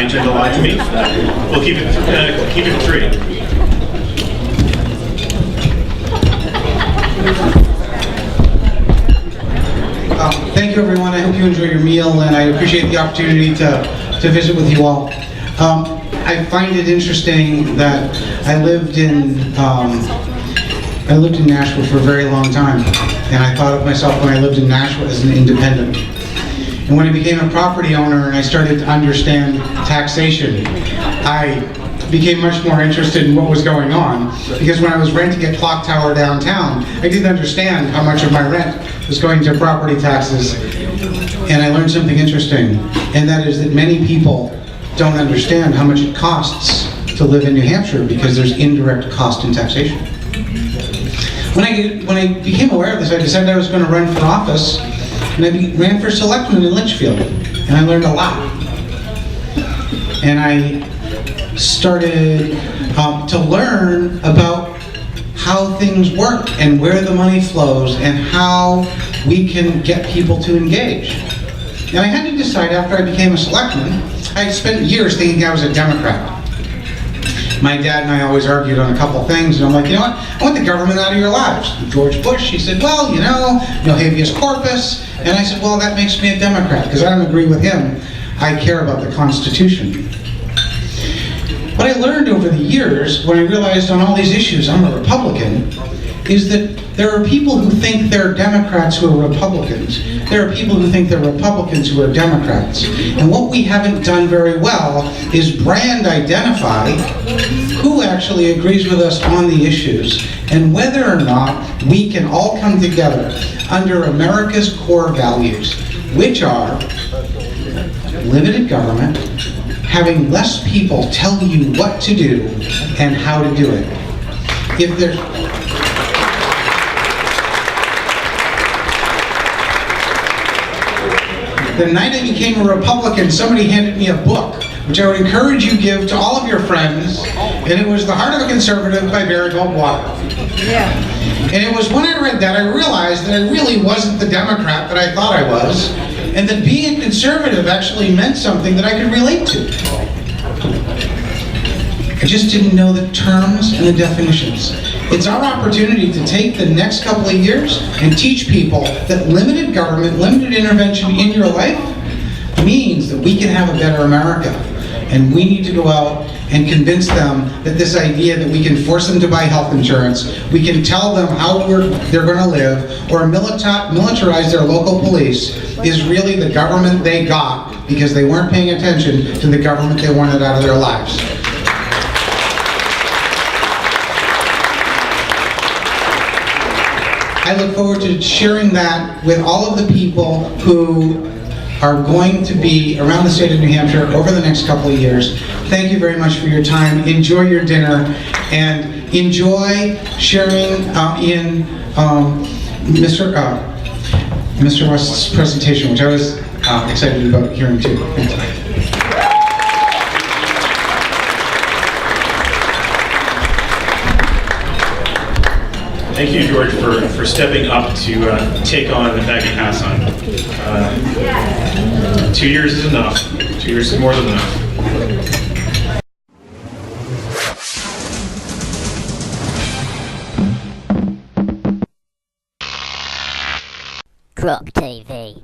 intend to lie to me. We'll keep it 3. Thank you, everyone. I hope you enjoy your meal, and I appreciate the opportunity to visit with you all. I find it interesting that I lived in Nashua for a very long time, and I thought of myself when I lived in Nashua as an independent. And when I became a property owner and I started to understand taxation, I became much more interested in what was going on, because when I was renting a clock tower downtown, I didn't understand how much of my rent was going to property taxes. And I learned something interesting, and that is that many people don't understand how much it costs to live in New Hampshire, because there's indirect cost in taxation. When I became aware of this, I decided I was going to run for office, and I ran for selectman in Litchfield, and I learned a lot. And I started to learn about how things work and where the money flows and how we can get people to engage. And I had to decide after I became a selectman. I spent years thinking I was a Democrat. My dad and I always argued on a couple things, and I'm like, you know what? I want the government out of your lives. And George Bush, he said, well, no habeas corpus. And I said, well, that makes me a Democrat, because I don't agree with him. I care about the Constitution. What I learned over the years, when I realized on all these issues I'm a Republican, is that there are people who think they're Democrats who are Republicans. There are people who think they're Republicans who are Democrats. And what we haven't done very well is brand identify who actually agrees with us on the issues, and whether or not we can all come together under America's core values, which are limited government, having less people tell you what to do and how to do it. If there's The night I became a Republican, somebody handed me a book, which I would encourage you to give to all of your friends, and it was The Heart of a Conservative by Barry Goldwater. Yeah. And it was when I read that I realized that I really wasn't the Democrat that I thought I was, and that being a conservative actually meant something that I could relate to. I just didn't know the terms and the definitions. It's our opportunity to take the next couple of years and teach people that limited government, limited intervention in your life means that we can have a better America. And we need to go out and convince them that this idea that we can force them to buy health insurance, we can tell them how they're going to live, or militarize their local police is really the government they got because they weren't paying attention to the government they wanted out of their lives. I look forward to sharing that with all of the people who are going to be around the state of New Hampshire over the next couple of years. Thank you very much for your time. Enjoy your dinner, and enjoy sharing in Mr. West's presentation, which I was excited about hearing too. Thank you. Thank you, George, for stepping up to take on the Maggie Hassan. 2 years is enough. 2 years is more than enough. GOP TV.